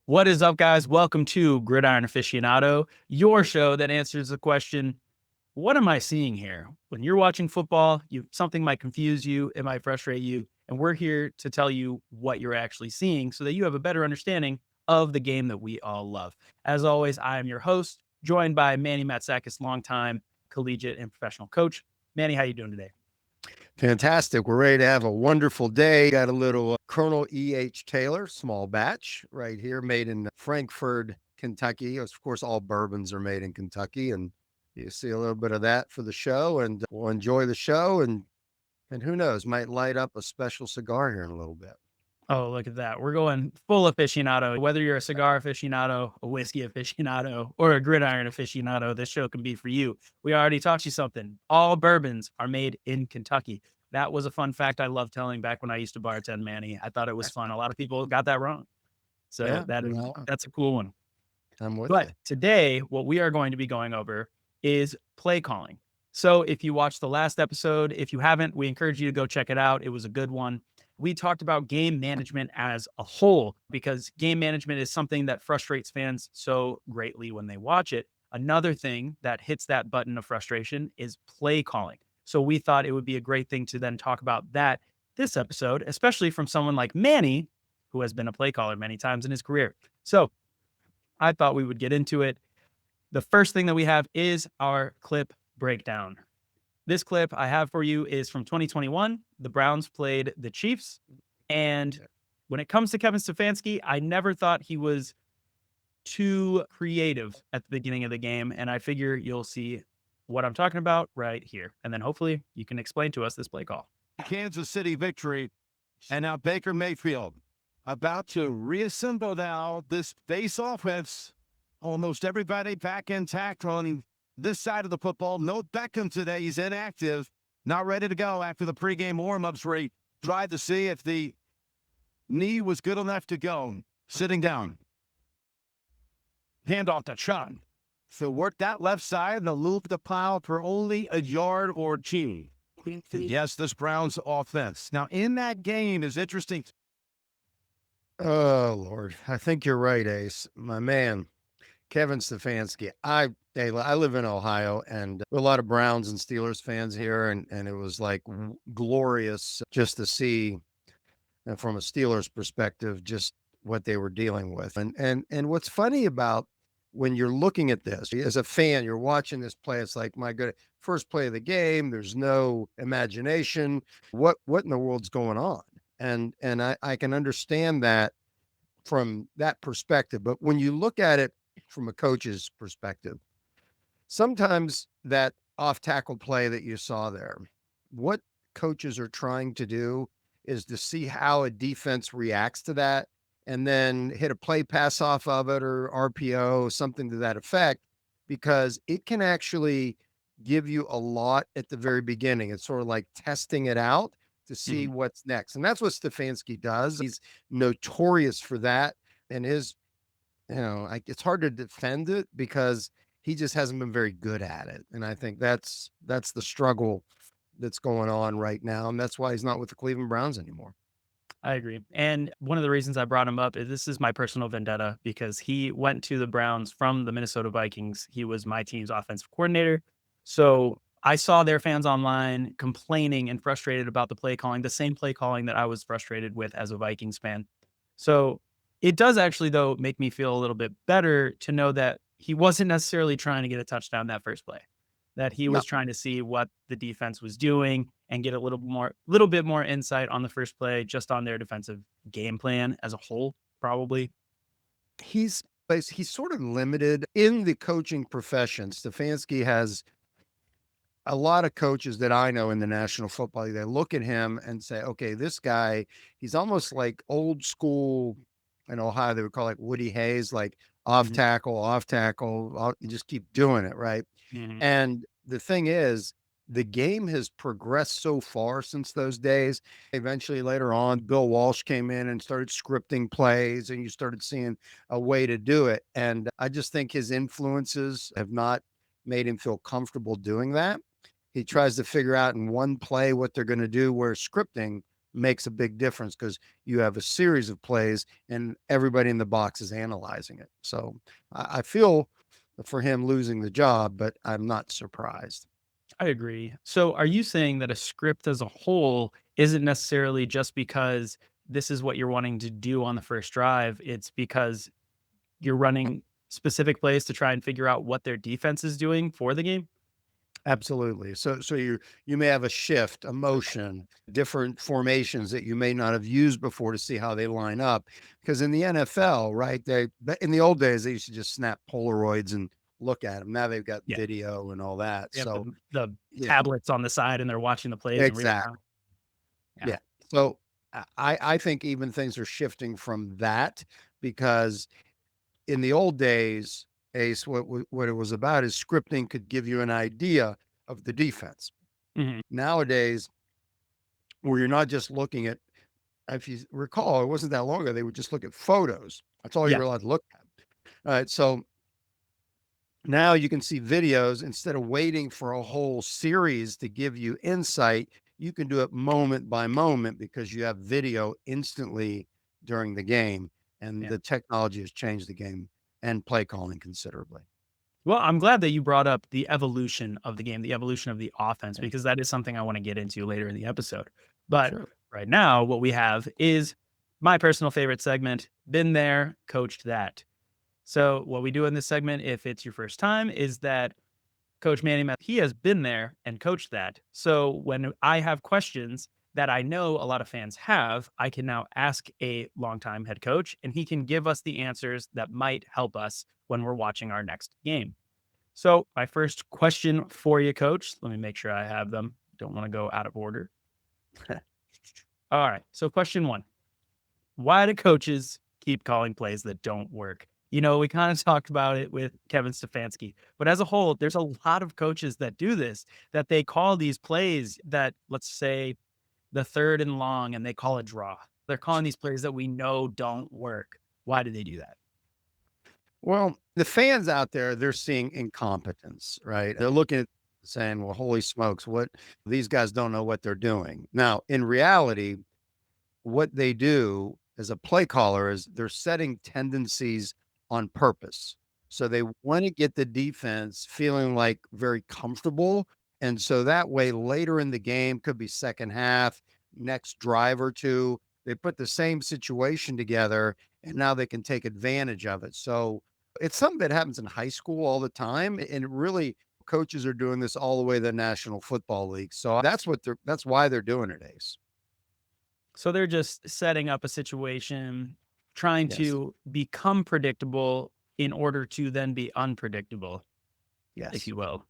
What is up, guys? Welcome to Gridiron Aficionado, your show that answers the question, what am I seeing here? When you're watching football, something might confuse you, it might frustrate you, and we're here to tell you what you're actually seeing so that you have a better understanding of the game that we all love. As always, I am your host, joined by Manny Matsakis, longtime collegiate and professional coach. Manny, how you doing today? Fantastic. We're ready to have a wonderful day. Got a little Colonel E.H. Taylor small batch right here, made in Frankfort, Kentucky. Of course, all bourbons are made in Kentucky, and you see a little bit of that for the show, and we'll enjoy the show, and who knows, might light up a special cigar here in a little bit. Oh, look at that. We're going full aficionado. Whether you're a cigar aficionado, a whiskey aficionado, or a gridiron aficionado, this show can be for you. We already taught you something. All bourbons are made in Kentucky. That was a fun fact I love telling back when I used to bartend, Manny. I thought it was fun. A lot of people got that wrong. So Yeah, that's a cool one. I'm with But you. today, what we are going to be going over is play calling. So if you watched the last episode, if you haven't, we encourage you to go check it out. It was a good one. We talked about game management as a whole because game management is something that frustrates fans so greatly when they watch it. Another thing that hits that button of frustration is play calling. So we thought it would be a great thing to then talk about that this episode, especially from someone like Manny, who has been a play caller many times in his career. So I thought we would get into it. The first thing that we have is our clip breakdown. This clip I have for you is from 2021. The Browns played the Chiefs. And when it comes to Kevin Stefanski, I never thought he was too creative at the beginning of the game. And I figure you'll see what I'm talking about right here. And then hopefully you can explain to us this play call. Kansas City victory. And now Baker Mayfield about to reassemble now this base offense. Almost everybody back intact on this side of the football. No Beckham today. He's inactive. Not ready to go after the pregame warm-ups where he tried to see if the knee was good enough to go. Sitting down. Handoff to Sean. So work that left side and loop the pile for only a yard or two. Yes, this Browns offense. Now, in that game is interesting. Oh, Lord. I think you're right, Ace. My man, Kevin Stefanski. I live in Ohio, and a lot of Browns and Steelers fans here, and it was like glorious just to see, from a Steelers perspective, just what they were dealing with. And what's funny about when you're looking at this as a fan, you're watching this play, it's like, my good, first play of the game, there's no imagination. What in the world's going on? And I can understand that from that perspective. But when you look at it from a coach's perspective, sometimes that off tackle play that you saw there, what coaches are trying to do is to see how a defense reacts to that and then hit a play pass off of it or RPO, something to that effect, because it can actually give you a lot at the very beginning. It's sort of like testing it out to see what's next. And that's what Stefanski does. He's notorious for that. And it's hard to defend it because he just hasn't been very good at it. And I think that's the struggle that's going on right now. And that's why he's not with the Cleveland Browns anymore. I agree. And one of the reasons I brought him up is this is my personal vendetta because he went to the Browns from the Minnesota Vikings. He was my team's offensive coordinator. So I saw their fans online complaining and frustrated about the play calling, the same play calling that I was frustrated with as a Vikings fan. So it does actually, though, make me feel a little bit better to know that he wasn't necessarily trying to get a touchdown that first play, that he was trying to see what the defense was doing and get a little bit more insight on the first play, just on their defensive game plan as a whole, probably. He's sort of limited in the coaching profession. Stefanski has a lot of coaches that I know in the National Football League. They look at him and say, okay, this guy, he's almost like old school. In Ohio, they would call it Woody Hayes, like off tackle, you just keep doing it, right? And the thing is, the game has progressed so far since those days. Eventually, later on, Bill Walsh came in and started scripting plays, and you started seeing a way to do it. And I just think his influences have not made him feel comfortable doing that. He tries to figure out in one play what they're going to do, where scripting makes a big difference because you have a series of plays and everybody in the box is analyzing it. So I feel for him losing the job, but I'm not surprised. I agree. So are you saying that a script as a whole isn't necessarily just because this is what you're wanting to do on the first drive? It's because you're running specific plays to try and figure out what their defense is doing for the game? Absolutely. So you may have a shift, a motion, different formations that you may not have used before to see how they line up. Because in the NFL, right? In the old days they used to just snap Polaroids and look at them. Now they've got Yeah. video and all that. They have So the yeah, tablets on the side and they're watching the plays in real exactly. time. Yeah. Yeah. So I think even things are shifting from that because in the old days, Ace, what it was about is scripting could give you an idea of the defense. Mhm. Nowadays, where you're not just looking at, if you recall, it wasn't that long ago, they would just look at photos. That's all you Yeah. were allowed to look at. All right. So now you can see videos instead of waiting for a whole series to give you insight. You can do it moment by moment because you have video instantly during the game. And Yeah. the technology has changed the game and play calling considerably. Well, I'm glad that you brought up the evolution of the game, the evolution of the offense, Yeah. because that is something I want to get into later in the episode. But Sure. right now, what we have is my personal favorite segment, Been There, Coached That. So, what we do in this segment, if it's your first time, is that Coach Manny, he has been there and coached that. So, when I have questions that I know a lot of fans have, I can now ask a longtime head coach, and he can give us the answers that might help us when we're watching our next game. So, my first question for you, coach, let me make sure I have them. Don't want to go out of order. All right. So, question one, why do coaches keep calling plays that don't work? You know, we kind of talked about it with Kevin Stefanski, but as a whole, there's a lot of coaches that do this, that they call these plays that, let's say, the third and long, and they call a draw. They're calling these plays that we know don't work. Why do they do that? Well, the fans out there, they're seeing incompetence, right? They're looking at saying, well, holy smokes, what these guys don't know what they're doing. Now, in reality, what they do as a play caller is they're setting tendencies on purpose. So they want to get the defense feeling like very comfortable. And so that way, later in the game, could be second half, next drive or two, they put the same situation together and now they can take advantage of it. So it's something that happens in high school all the time. And really, coaches are doing this all the way to the National Football League. So that's why they're doing it, Ace. So they're just setting up a situation, trying Yes. to become predictable in order to then be unpredictable, if Yes. you will,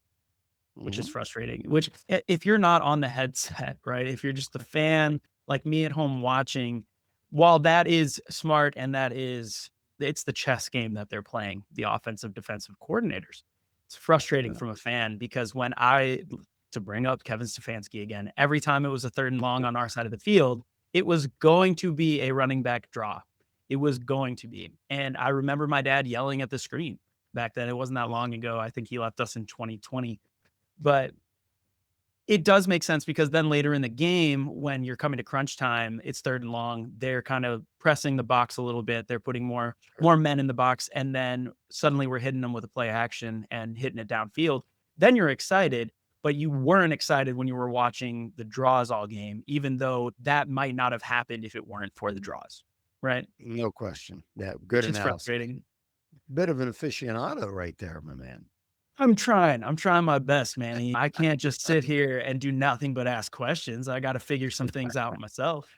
which is Mhm. frustrating. Which, if you're not on the headset, right? If you're just the fan like me at home watching, while that is smart and it's the chess game that they're playing, the offensive defensive coordinators. It's frustrating Yeah. from a fan because to bring up Kevin Stefanski again, every time it was a third and long on our side of the field, it was going to be a running back draw. It was going to be. And I remember my dad yelling at the screen back then. It wasn't that long ago. I think he left us in 2020. But it does make sense because then later in the game, when you're coming to crunch time, it's third and long. They're kind of pressing the box a little bit. They're putting more men in the box, and then suddenly we're hitting them with a play action and hitting it downfield. Then you're excited, but you weren't excited when you were watching the draws all game, even though that might not have happened if it weren't for the draws, right? No question. Yeah, good Which is analysis. frustrating. Bit of an aficionado right there, my man. I'm trying. I'm trying my best, Manny. I can't just sit here and do nothing but ask questions. I got to figure some things out myself.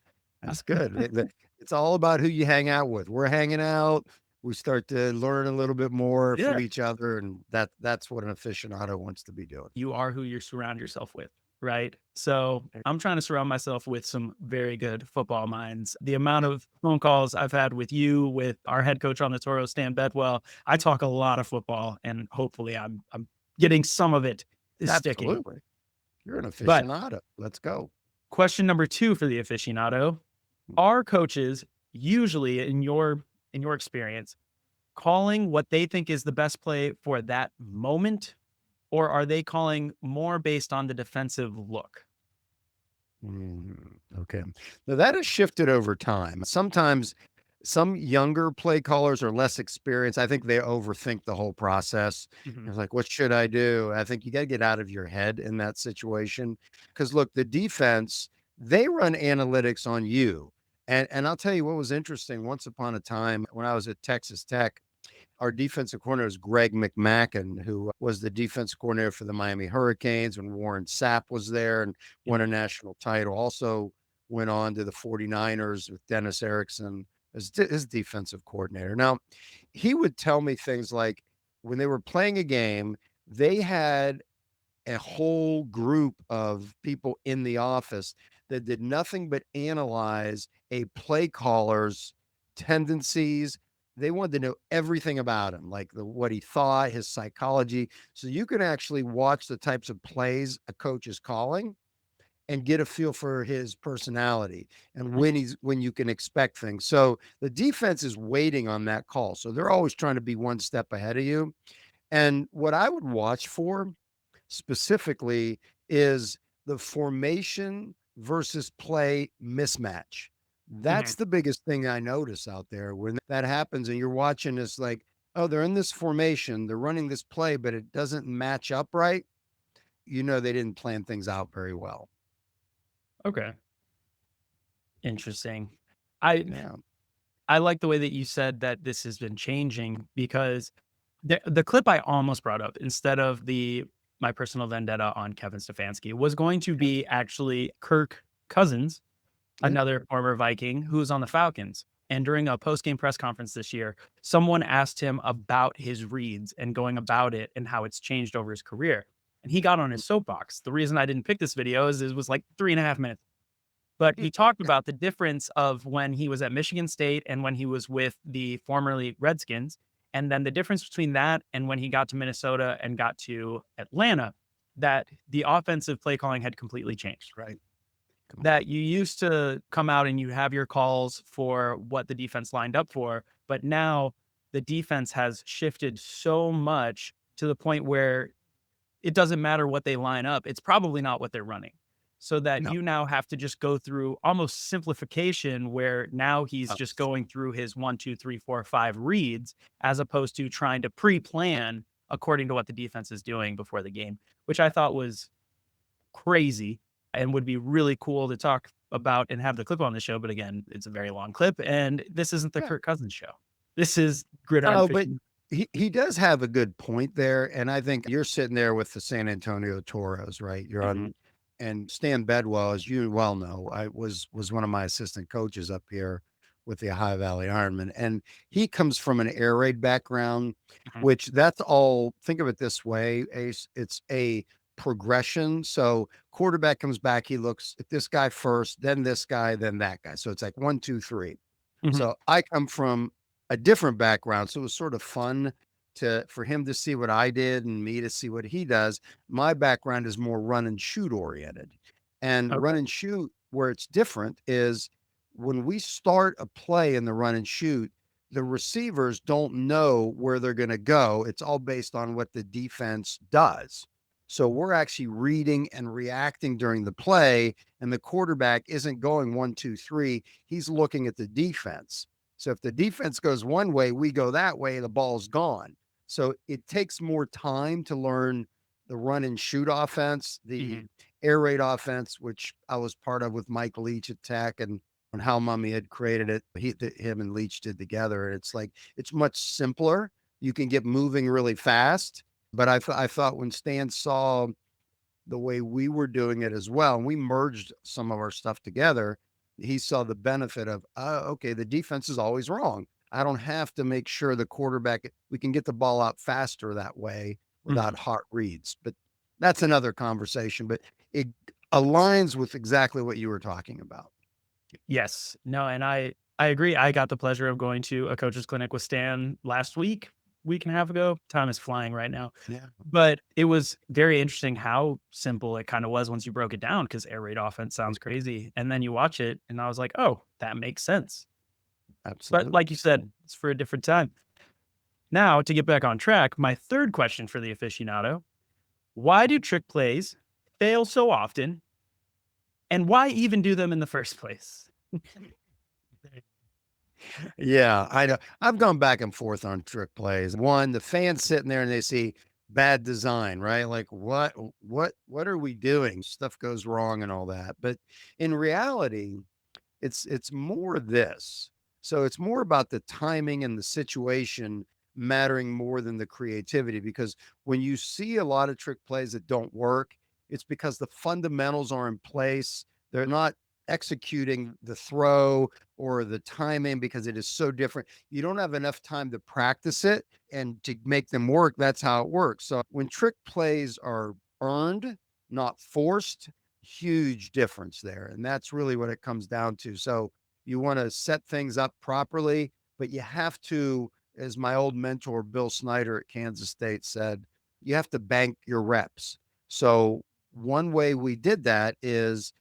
That's good. It's all about who you hang out with. We're hanging out. We start to learn a little bit more Yeah. from each other, and that's what an aficionado wants to be doing. You are who you surround yourself with, right? So I'm trying to surround myself with some very good football minds. The amount of phone calls I've had with you, with our head coach on the Toros, Stan Bedwell, I talk a lot of football, and hopefully I'm getting some of it is sticking. Absolutely. You're an But aficionado. Let's go. question number 2 for the aficionado: are coaches usually, in your experience, calling what they think is the best play for that moment, or are they calling more based on the defensive look? Okay. Now that has shifted over time. Sometimes some younger play callers are less experienced. I think they overthink the whole process. Mhm. It's like, what should I do? I think you got to get out of your head in that situation. Because look, the defense, they run analytics on you. And I'll tell you what was interesting. Once upon a time when I was at Texas Tech, our defensive coordinator is Greg McMacken, who was the defensive coordinator for the Miami Hurricanes when Warren Sapp was there and won Yeah. a national title. Also went on to the 49ers with Dennis Erickson as his defensive coordinator. Now, he would tell me things like when they were playing a game, they had a whole group of people in the office that did nothing but analyze a play caller's tendencies. They wanted to know everything about him, like what he thought, his psychology. So you can actually watch the types of plays a coach is calling and get a feel for his personality and Mhm. when you can expect things. So the defense is waiting on that call. So they're always trying to be one step ahead of you. And what I would watch for specifically is the formation versus play mismatch. That's Mhm. the biggest thing I notice out there when that happens and you're watching this like, oh, they're in this formation, they're running this play, but it doesn't match up right. You know, they didn't plan things out very well. Okay. Interesting. I Yeah. I like the way that you said that this has been changing because the clip I almost brought up instead of the my personal vendetta on Kevin Stefanski was going to be actually Kirk Cousins, Yeah. another former Viking who was on the Falcons. And during a post-game press conference this year, someone asked him about his reads and going about it and how it's changed over his career. And he got on his soapbox. The reason I didn't pick this video is it was like 3.5 minutes. But he talked about the difference of when he was at Michigan State and when he was with the formerly Redskins, and then the difference between that and when he got to Minnesota and got to Atlanta, that the offensive play calling had completely changed, Right. that you used to come out and you have your calls for what the defense lined up for, but now the defense has shifted so much to the point where it doesn't matter what they line up. It's probably not what they're running. So that No. you now have to just go through almost simplification where now he's just going through his 1, 2, 3, 4, 5 reads as opposed to trying to pre-plan according to what the defense is doing before the game, which I thought was crazy and would be really cool to talk about and have the clip on the show. But again, it's a very long clip, and this isn't the Yeah. Kirk Cousins show. This is Gridiron Oh, but Fishing. he does have a good point there, and I think you're sitting there with the San Antonio Toros, right? You're Mhm. on, and Stan Bedwell, as you well know, I was one of my assistant coaches up here with the Ohio Valley Ironman, and he comes from an air raid background, Mhm. which that's all. Think of it this way, Ace. It's a progression. So quarterback comes back, he looks at this guy first, then this guy, then that guy. So it's like 1, 2, 3. Mhm. So I come from a different background. So it was sort of fun for him to see what I did and me to see what he does. My background is more run and shoot oriented. And Okay. run and shoot, where it's different is when we start a play in the run and shoot, the receivers don't know where they're going to go. It's all based on what the defense does. So we're actually reading and reacting during the play, and the quarterback isn't going 1, 2, 3. He's looking at the defense. So if the defense goes one way, we go that way, the ball's gone. So it takes more time to learn the run and shoot offense, the Mhm. air raid offense, which I was part of with Mike Leach at Tech and how Mummy had created it. Him and Leach did together. It's like, it's much simpler. You can get moving really fast. But I thought when Stan saw the way we were doing it as well, and we merged some of our stuff together, he saw the benefit of, okay, the defense is always wrong. I don't have to make sure the quarterback, we can get the ball out faster that way Mhm. without hot reads. But that's another conversation. But it aligns with exactly what you were talking about. Yes. No, and I agree. I got the pleasure of going to a coach's clinic with Stan last week and a half ago. Time is flying right now. Yeah, But it was very interesting how simple it kind of was once you broke it down because air raid offense sounds crazy. And then you watch it and I was like, "Oh, that makes sense." But absolutely. like you said, it's for a different time. Now, to get back on track, my third question for the aficionado, why do trick plays fail so often And why even do them in the first place? Yeah, I know. I've gone back and forth on trick plays. One, the fans sitting there and they see bad design, right? Like what are we doing? Stuff goes wrong and all that. But in reality, it's more this. So it's more about the timing and the situation mattering more than the creativity, because when you see a lot of trick plays that don't work, it's because the fundamentals are in place. They're not executing the throw or the timing because it is so different. You don't have enough time to practice it and to make them work. That's how it works. So when trick plays are earned, not forced, huge difference there. And that's really what it comes down to. So you want to set things up properly, but you have to, as my old mentor, Bill Snyder at Kansas State said, you have to bank your reps. So one way we did that is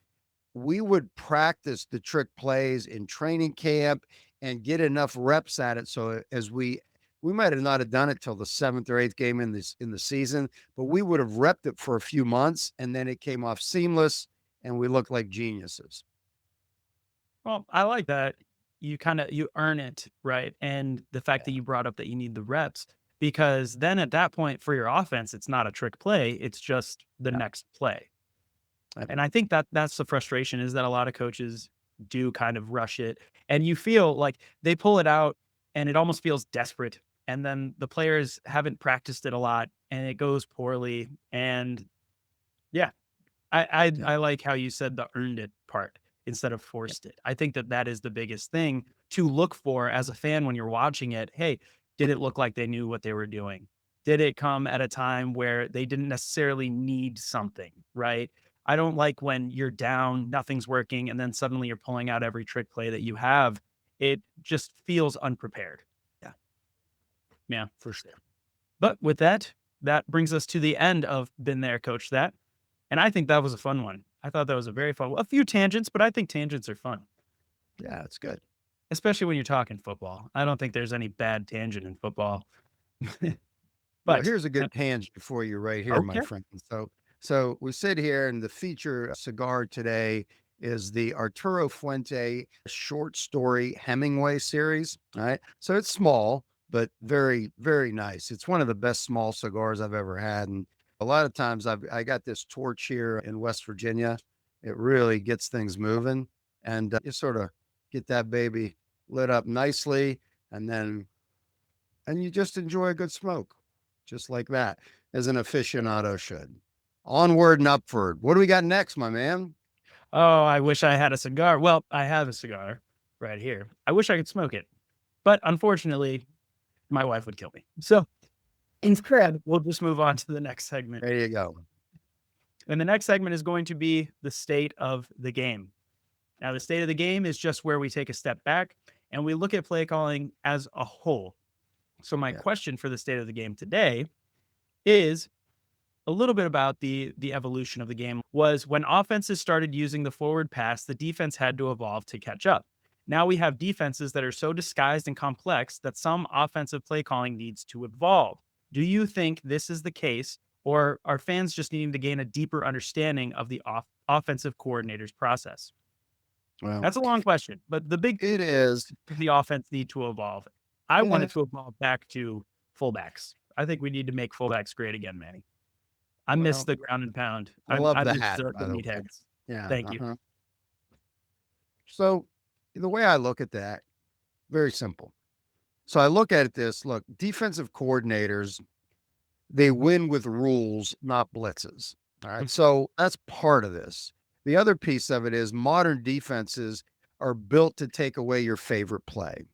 we would practice the trick plays in training camp and get enough reps at it. So as we might have not have done it till the 7th or 8th game in the season, but we would have repped it for a few months and then it came off seamless and we looked like geniuses. Well, I like that. You earn it, right? And the fact that Yeah. you brought up that you need the reps, because then at that point for your offense, it's not a trick play, it's just the Yeah. next play. I- And I think that that's the frustration, is that a lot of coaches do kind of rush it, and you feel like they pull it out and it almost feels desperate. And then the players haven't practiced it a lot and it goes poorly. And yeah, Yeah. I like how you said the earned it part instead of forced it. I think that that is the biggest thing to look for as a fan when you're watching it. Hey, did it look like they knew what they were doing? Did it come at a time where they didn't necessarily need something, right? I don't like when you're down, nothing's working, and then suddenly you're pulling out every trick play that you have. It just feels unprepared. Yeah. Yeah. For sure. But with that, that brings us to the end of Been There, Coach That. And I think that was a fun one. I thought that was a very fun one. A few tangents, but I think tangents are fun, Yeah, it's good. especially when you're talking football. I don't think there's any bad tangent in football. Well, But here's a good tangent for you right here, my okay. friend. So we sit here and the feature cigar today is the Arturo Fuente short story Hemingway series. All right. So it's small, but very, very nice. It's one of the best small cigars I've ever had. And a lot of times I got this torch here in West Virginia. It really gets things moving and you sort of get that baby lit up nicely and you just enjoy a good smoke just like that, as an aficionado should. Onward and upward. What do we got next, my man? Oh, I wish I had a cigar. Well, I have a cigar right here. I wish I could smoke it. But unfortunately, my wife would kill me. So instead, we'll just move on to the next segment. There you go. And the next segment is going to be the state of the game. Now, the state of the game is just where we take a step back and we look at play calling as a whole. So my Yeah. question for the state of the game today is a little bit about the evolution of the game. Was when offenses started using the forward pass, the defense had to evolve to catch up. Now we have defenses that are so disguised and complex that some offensive play calling needs to evolve. Do you think this is the case, or are fans just needing to gain a deeper understanding of the offensive coordinator's process? Well, That's a long question, but the big it is. the offense need to evolve. I want Yeah. it to evolve back to fullbacks. I think we need to make fullbacks great again, Manny. I miss Well, the ground and pound. I love I the miss hat, the by the way. meatheads. Yeah. Thank you. So the way I look at that, very simple. So I look at this, look, defensive coordinators, they win with rules, not blitzes. All right. So that's part of this. The other piece of it is modern defenses are built to take away your favorite play.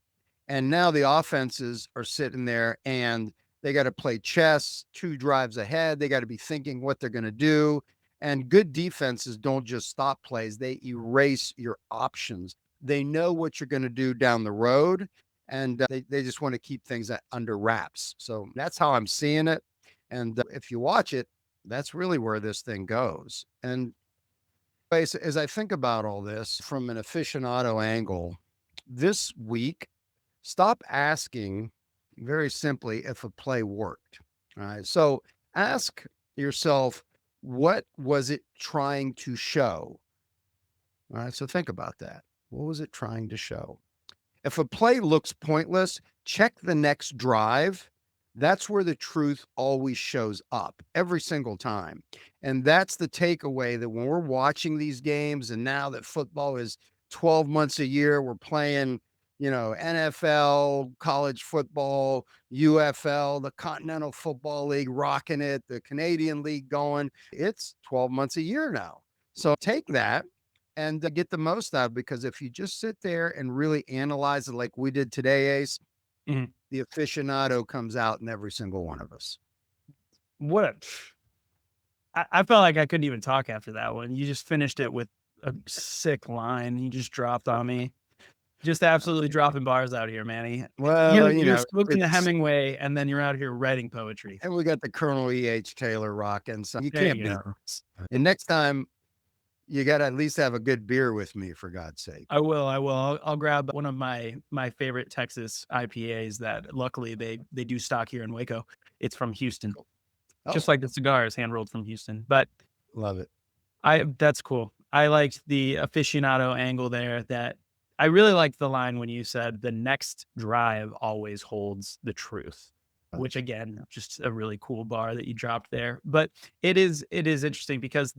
And now the offenses are sitting there and they got to play chess, 2 drives ahead. They got to be thinking what they're going to do. And good defenses don't just stop plays, they erase your options. They know what you're going to do down the road. And they just want to keep things under wraps. So that's how I'm seeing it. And if you watch it, that's really where this thing goes. And as I think about all this from an aficionado angle, this week, stop asking very simply if a play worked. All right. So ask yourself, what was it trying to show? All right. So think about that. What was it trying to show? If a play looks pointless, check the next drive. That's where the truth always shows up every single time. And that's the takeaway, that when we're watching these games, and now that football is 12 months a year, we're playing, NFL, college football, UFL, the Continental Football League rocking it, the Canadian League going. It's 12 months a year now. So take that and get the most out, because if you just sit there and really analyze it like we did today, Ace, Mhm. the aficionado comes out in every single one of us. What I felt like I couldn't even talk after that one. You just finished it with a sick line. You just dropped on me. Just absolutely dropping bars out here, Manny. Well, You're smoking a it's, Hemingway, and then you're out here writing poetry. and we got the Colonel E.H. Taylor rocking, so you There can't you beat go. us. And next time, you got to at least have a good beer with me, for God's sake. I will. I'll grab one of my favorite Texas IPAs that luckily they do stock here in Waco. It's from Houston, just Oh, like the cigars, hand rolled from Houston. But love it. that's cool. I liked the aficionado angle there. That I really liked the line when you said the next drive always holds the truth, which again, just a really cool bar that you dropped there. But it is interesting because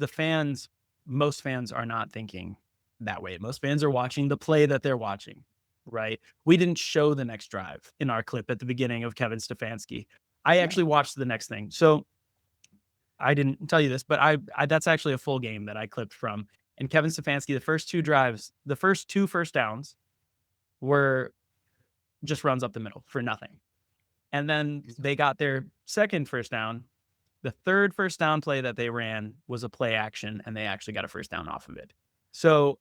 most fans are not thinking that way. Most fans are watching the play that they're watching, right? We didn't show the next drive in our clip at the beginning of Kevin Stefanski. I actually watched the next thing. So I didn't tell you this, but I that's actually a full game that I clipped from. And Kevin Stefanski, the first two drives, the first two first downs were just runs up the middle for nothing. And then they got their second first down. The third first down play that they ran was a play action, and they actually got a first down off of it. So,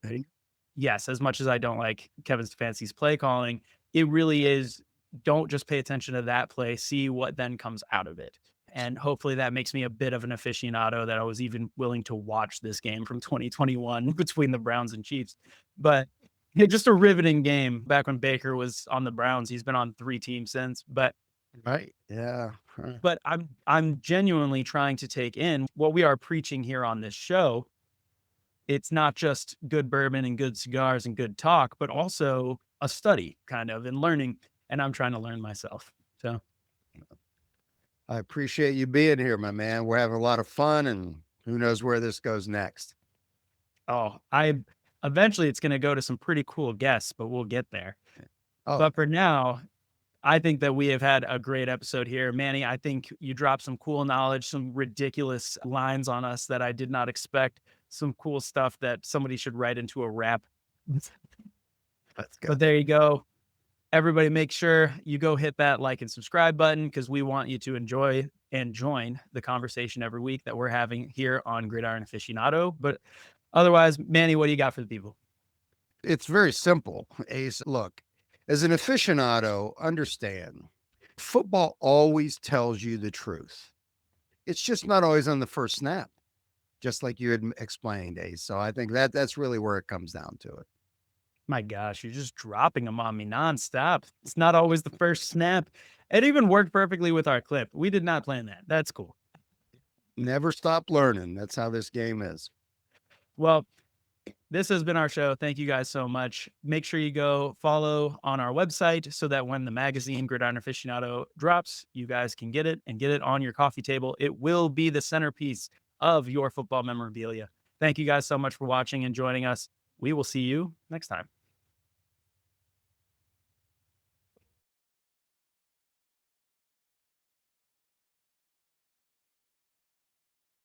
yes, as much as I don't like Kevin Stefanski's play calling, it really is, don't just pay attention to that play, see what then comes out of it. And hopefully that makes me a bit of an aficionado, that I was even willing to watch this game from 2021 between the Browns and Chiefs. But just a riveting game back when Baker was on the Browns. He's been on 3 teams since, but Right. Yeah. I'm genuinely trying to take in what we are preaching here on this show. It's not just good bourbon and good cigars and good talk, but also a study kind of and learning. And I'm trying to learn myself. So I appreciate you being here, my man. We're having a lot of fun, and who knows where this goes next. eventually it's going to go to some pretty cool guests, but we'll get there. Oh, But for now, I think that we have had a great episode here. Manny, I think you dropped some cool knowledge, some ridiculous lines on us that I did not expect, some cool stuff that somebody should write into a rap. that's good. But there you go. Everybody make sure you go hit that like and subscribe button, because we want you to enjoy and join the conversation every week that we're having here on Gridiron Aficionado. But otherwise, Manny, what do you got for the people? It's very simple, Ace. Look, as an aficionado, understand, football always tells you the truth. It's just not always on the first snap, just like you had explained, Ace. So I think that's really where it comes down to it. My gosh, you're just dropping them on me nonstop. It's not always the first snap. It even worked perfectly with our clip. We did not plan that. That's cool. Never stop learning. That's how this game is. Well, this has been our show. Thank you guys so much. Make sure you go follow on our website so that when the magazine Gridiron Aficionado drops, you guys can get it and get it on your coffee table. It will be the centerpiece of your football memorabilia. Thank you guys so much for watching and joining us. We will see you next time.